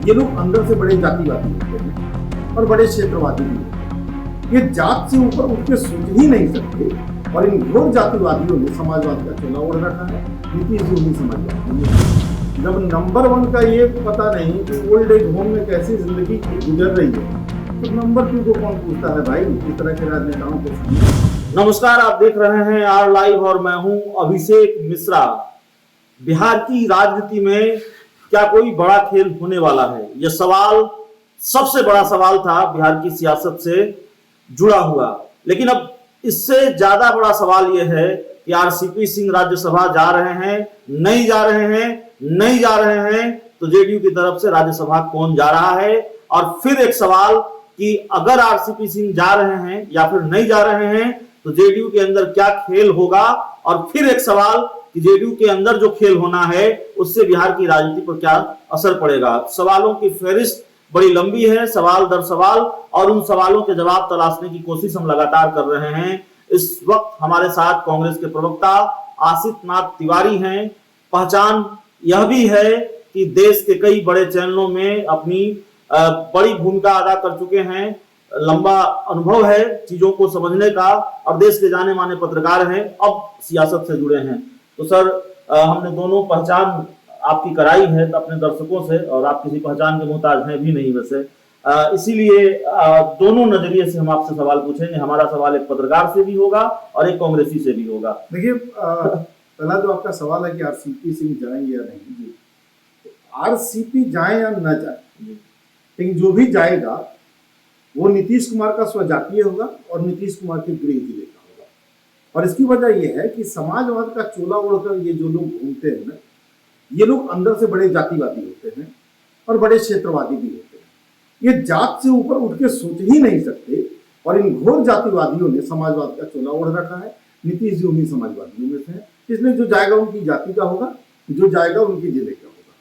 ये लोग अंदर से बड़े जातिवादी होते हैं और बड़े क्षेत्रवादी भी होते हैं। ये जात से ऊपर उठ के सोच ही नहीं सकते और इन घोर जातिवादियों ने समाजवाद का चोला ओढ़ रखा है। नीतीश जी नहीं समाजवादी। जब नंबर 1 का ये पता नहीं कि ओल्ड एज होम में कैसी जिंदगी गुजर रही है, तो नंबर 2 को कौन पूछता है भाई इस तरह के राजनेताओं के सामने। नमस्कार, आप देख रहे हैं आर लाइव और मैं हूं अभिषेक मिश्रा। बिहार की राजनीति में क्या कोई बड़ा खेल होने वाला है? यह सवाल सबसे बड़ा सवाल था बिहार की सियासत से जुड़ा हुआ। लेकिन अब इससे ज्यादा बड़ा सवाल यह है कि आरसीपी सिंह राज्यसभा जा रहे हैं, नहीं जा रहे हैं, नहीं जा रहे हैं, तो जेडीयू की तरफ से राज्यसभा कौन जा रहा है? और फिर एक सवाल कि अगर आरसीपी सिंह जा रहे हैं या फिर नहीं जा रहे हैं तो जेडीयू के अंदर क्या खेल होगा? और फिर एक सवाल कि जेडीयू के अंदर जो खेल होना है उससे बिहार की राजनीति पर क्या असर पड़ेगा? सवालों की फहरिस्त बड़ी लंबी है, सवाल दर सवाल, और उन सवालों के जवाब तलाशने की कोशिश हम लगातार कर रहे हैं। इस वक्त हमारे साथ कांग्रेस के प्रवक्ता आसित नाथ तिवारी हैं। पहचान यह भी है कि देश के कई बड़े चैनलों में अपनी बड़ी भूमिका अदा कर चुके हैं, लंबा अनुभव है चीजों को समझने का, और देश के जाने माने पत्रकार हैं, अब सियासत से जुड़े हैं। तो सर, हमने दोनों पहचान आपकी कराई है अपने दर्शकों से, और आप किसी पहचान के मोहताज हैं भी नहीं वैसे, इसीलिए दोनों नजरिए से हम आपसे सवाल पूछेंगे। हमारा सवाल एक पत्रकार से भी होगा और एक कांग्रेसी से भी होगा। देखिए, पहला जो आपका सवाल है कि आरसीपी सिंह जाएंगे या नहीं, आरसीपी जाए या न जाए, लेकिन जो भी जाएगा वो नीतीश कुमार का स्वजातीय होगा और नीतीश कुमार के गृह जिले का होगा। और इसकी वजह यह है कि समाजवाद का चोला ओढ़कर ये जो लोग घूमते हैं ना, ये लोग अंदर से बड़े जातिवादी होते हैं और बड़े क्षेत्रवादी भी होते हैं। ये जात से ऊपर उठ के सोच ही नहीं सकते और इन घोर जातिवादियों ने समाजवाद का चोला ओढ़ रखा है। नीतीश जी उन्हीं समाजवादियों में से हैं, इसलिए जो जाएगा उनकी जाति का होगा, जो जाएगा उनकी जिले का होगा।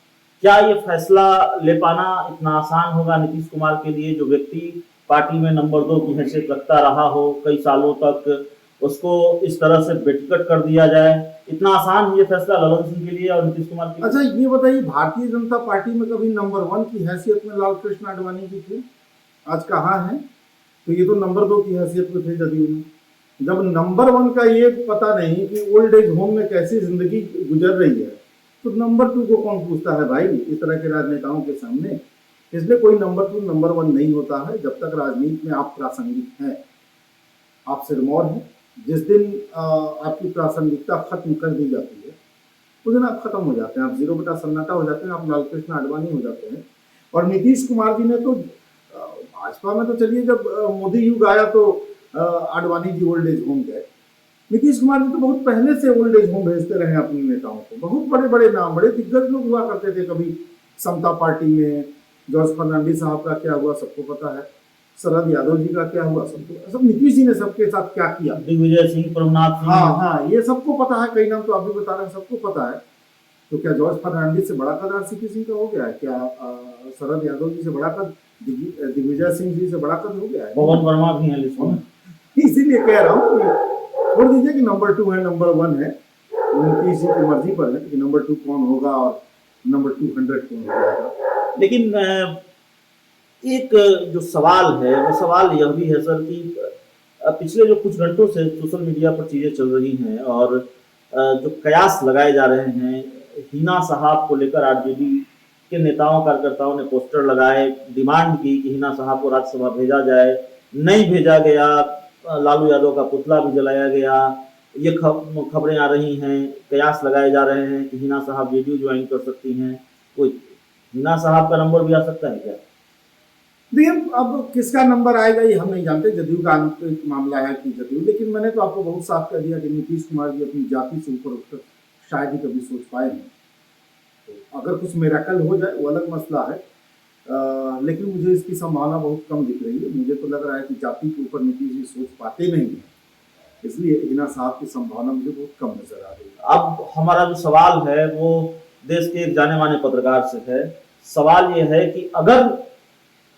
क्या ये फैसला ले पाना इतना आसान होगा नीतीश कुमार के लिए, जो व्यक्ति पार्टी में नंबर 2 की हैसियत रखता रहा हो कई सालों तक, उसको इस तरह से बेटिकट कर दिया जाए? इतना आसान है ये फैसला ललन सिंह के लिए और नीतीश कुमार के लिए? अच्छा, ये बताइए, भारतीय जनता पार्टी में कभी नंबर 1 की हैसियत में लाल कृष्ण आडवाणी जी थे, आज कहाँ हैं? तो ये तो नंबर 2 की हैसियत में थे जदयू में। जब नंबर 1 का ये पता नहीं कि ओल्ड एज होम में कैसी जिंदगी गुजर रही है, तो नंबर 2 को कौन पूछता है भाई इस तरह के राजनेताओं के सामने। इसलिए कोई नंबर 2 नंबर 1 नहीं होता है जब तक राजनीति में आप प्रासंगिक हैं, आप सिरमौर हैं। जिस दिन आपकी प्रासंगिकता खत्म कर दी जाती है उस दिन आप खत्म हो जाते हैं, आप जीरो बेटा सन्नाटा हो जाते हैं, आप लालकृष्ण आडवाणी हो जाते हैं। और नीतीश कुमार जी ने तो भाजपा में तो चलिए, जब मोदी युग आया तो Advani ji old age home गए। नीतीश कुमार जी तो बहुत पहले से ओल्ड एज होम भेजते रहे अपने नेताओं को। बहुत बड़े बड़े नाम, बड़े दिग्गज लोग हुआ करते थे। कभी समता पार्टी में जॉर्ज फर्नांडिस साहब का क्या हुआ सबको पता है, शरद यादव जी का क्या हुआ सबको, सब नीतीश जी ने सबके साथ क्या किया, दिग्विजय सिंह, प्रभुनाथ सिंह, हाँ, ये सबको पता है। कई नाम तो आप भी बता रहे हैं, सबको पता है। तो क्या जॉर्ज फर्नांडिस से बड़ा कद आरसीपी सिंह का हो गया है? क्या शरद यादव जी से बड़ा कद, दिग्विजय सिंह जी से बड़ा कद हो गया है? पवन वर्मा भी है लिस्ट में। इसीलिए कह रहा हूँ कि छोड़ दीजिए कि नंबर 2 है नंबर 1 है, नीतीश जी की मर्जी पर है कि नंबर 2 कौन होगा और नंबर 200 कौन हो जाएगा। लेकिन एक जो सवाल है वो सवाल यह भी है सर कि पिछले जो कुछ घंटों से सोशल मीडिया पर चीजें चल रही हैं और जो कयास लगाए जा रहे हैं, हिना साहब को लेकर आरजेडी के नेताओं कार्यकर्ताओं ने पोस्टर लगाए, डिमांड की कि हिना साहब को राज्यसभा भेजा जाए, नहीं भेजा गया, लालू यादव का पुतला भी जलाया गया। ये खबरें आ रही हैं, कयास लगाए जा रहे हैं कि हिना साहब जेडीयू ज्वाइन कर सकती हैं। कोई हिना साहब का नंबर भी आ सकता है क्या? देखिए, अब किसका नंबर आएगा ये हम नहीं जानते, जदयू का आंतरिक मामला है कि जदयू। लेकिन मैंने तो आपको बहुत साफ कह दिया कि नीतीश कुमार जी अपनी जाति से ऊपर उठकर शायद ही कभी सोच पाए नहीं। तो अगर कुछ मिरेकल हो जाए वो अलग मसला है, लेकिन मुझे इसकी संभावना बहुत कम दिख रही है। मुझे तो लग रहा है कि जाति के ऊपर नीतीश जी सोच पाते नहीं है, इसलिए हिना साहब की संभावना मुझे बहुत कम नजर आ रही है। अब हमारा जो सवाल है वो देश के एक जाने माने पत्रकार से है। सवाल ये है कि अगर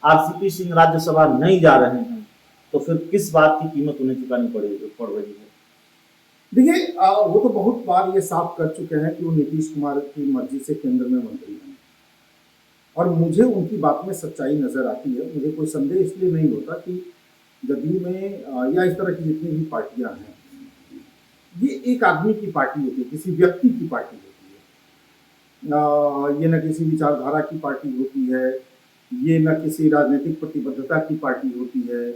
आरसीपी सिंह राज्यसभा नहीं जा रहे हैं तो फिर किस बात की कीमत उन्हें चुकानी पड़ रही है? देखिए, वो तो बहुत बार ये साफ कर चुके हैं कि वो नीतीश कुमार की मर्जी से केंद्र में मंत्री हैं और मुझे उनकी बात में सच्चाई नजर आती है। मुझे कोई संदेह इसलिए नहीं होता कि जदयू में या इस तरह की जितनी भी पार्टियां हैं, ये एक आदमी की पार्टी होती है, किसी व्यक्ति की पार्टी होती है। ये न किसी विचारधारा की पार्टी होती है, ये न किसी राजनीतिक प्रतिबद्धता की पार्टी होती है,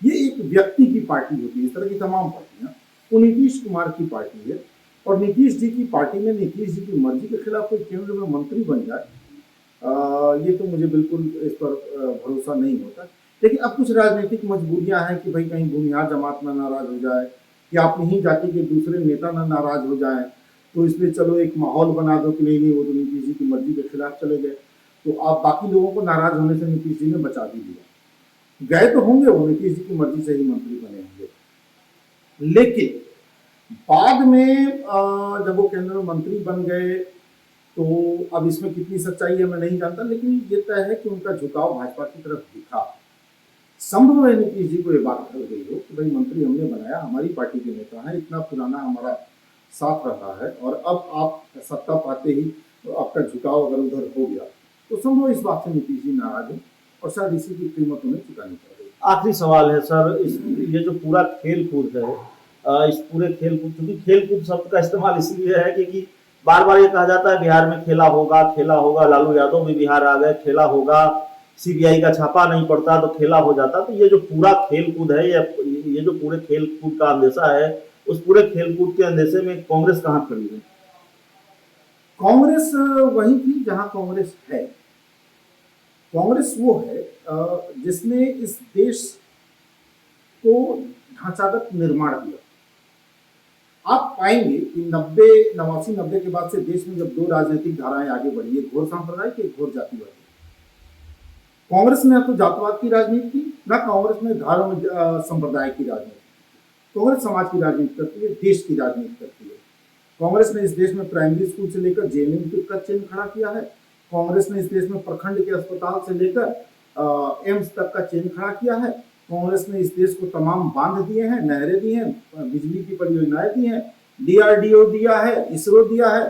ये एक व्यक्ति की पार्टी होती है। इस तरह की तमाम पार्टियां, वो नीतीश कुमार की पार्टी है और नीतीश जी की पार्टी में नीतीश जी की मर्जी के खिलाफ कोई केंद्र में मंत्री बन जाए, ये तो मुझे बिल्कुल इस पर भरोसा नहीं होता। लेकिन अब कुछ राजनीतिक मजबूरियां हैं कि भाई कहीं भूमिहार जमात ना नाराज हो जाए या अपनी ही जाति के दूसरे नेता ना नाराज हो जाए, तो इसलिए चलो एक माहौल बना दो कि नहीं वो तो नीतीश जी की मर्जी के खिलाफ चले गए, तो आप बाकी लोगों को नाराज होने से नीतीश जी ने बचा भी दिया। गए तो होंगे वो, नीतीश जी की मर्जी से ही मंत्री बने होंगे, लेकिन बाद में जब वो केंद्र में मंत्री बन गए तो अब इसमें कितनी सच्चाई है मैं नहीं जानता, लेकिन ये तय है कि उनका झुकाव भाजपा की तरफ दिखा। संभव है नीतीश जी को ये बात कर गई हो कि भाई मंत्री हमने बनाया, हमारी पार्टी के नेता हैं, इतना पुराना हमारा साथ रहा है और अब आप सत्ता पाते ही तो आपका झुकाव अगर उधर हो गया, तो संभव इस बात से नीतीश जी नाराज है और शायद इसी की कीमत उन्हें चुकानी पड़ रही है। आखिरी सवाल है सर, ये जो पूरा खेल कूद है, इस पूरे खेल कूद, क्योंकि खेल कूद शब्द का इस्तेमाल इसलिए है क्योंकि बार बार ये कहा जाता है बिहार में खेला होगा, लालू यादव भी बिहार आ गए, खेला होगा, सीबीआई का छापा नहीं पड़ता तो खेला हो जाता। तो ये जो पूरा खेल कूद है, ये जो पूरे खेल कूद का अंदेशा है, उस पूरे खेल कूद के अंदेशे में कांग्रेस कहाँ खड़ी है? कांग्रेस वही थी जहां कांग्रेस है। कांग्रेस वो है जिसने इस देश को ढांचागत निर्माण दिया। आप पाएंगे कि 89-90 के बाद से देश में जब दो राजनीतिक धाराएं आगे बढ़ी, एक घोर सांप्रदायिक, एक घोर जातिवादी। कांग्रेस ने तो जातवाद की राजनीति की, ना कांग्रेस ने धर्म संप्रदाय की राजनीति की। कांग्रेस समाज की राजनीति करती है, देश की राजनीति करती है। कांग्रेस ने इस देश में प्राइमरी स्कूल से लेकर जेएनयू तक का चेन खड़ा किया है। कांग्रेस ने इस देश में प्रखंड के अस्पताल से लेकर एम्स तक का चेन खड़ा किया है। कांग्रेस ने इस देश को तमाम बांध दिए हैं, नहरें दी हैं, बिजली की परियोजनाएं दी हैं, डीआरडीओ दिया है, इसरो दिया है।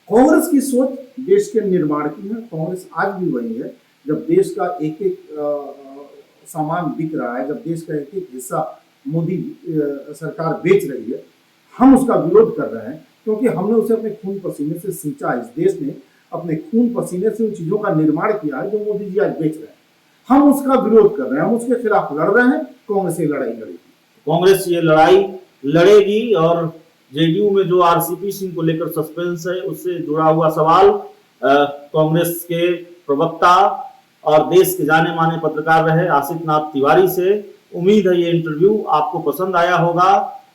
कांग्रेस की सोच देश के निर्माण की है। कांग्रेस आज भी वही है। जब देश का एक एक सामान बिक रहा है, जब देश का एक एक हिस्सा मोदी सरकार बेच रही है, हम उसका विरोध कर रहे हैं क्योंकि हमने उसे अपने खून पसीने से सींचा। इस देश ने अपने खून पसीने से उन चीजों का निर्माण किया है जो मोदी जी आज बेच रहे हैं। हम उसका विरोध कर रहे हैं, हम उसके खिलाफ लड़ रहे हैं। कांग्रेस ये लड़ाई लड़ेगी, कांग्रेस ये लड़ाई लड़ेगी। और जेडीयू में जो आरसीपी सिंह को लेकर सस्पेंस है, उससे जुड़ा हुआ सवाल कांग्रेस के प्रवक्ता और देश के जाने माने पत्रकार रहे आसिफ नाथ तिवारी से। उम्मीद है ये इंटरव्यू आपको पसंद आया होगा,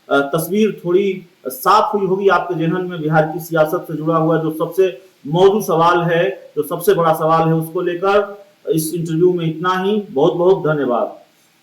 तस्वीर थोड़ी साफ हुई होगी आपके जेहन में बिहार की सियासत से जुड़ा हुआ जो सबसे मौजूद सवाल है, जो सबसे बड़ा सवाल है, उसको लेकर। इस इंटरव्यू में इतना ही। बहुत बहुत धन्यवाद।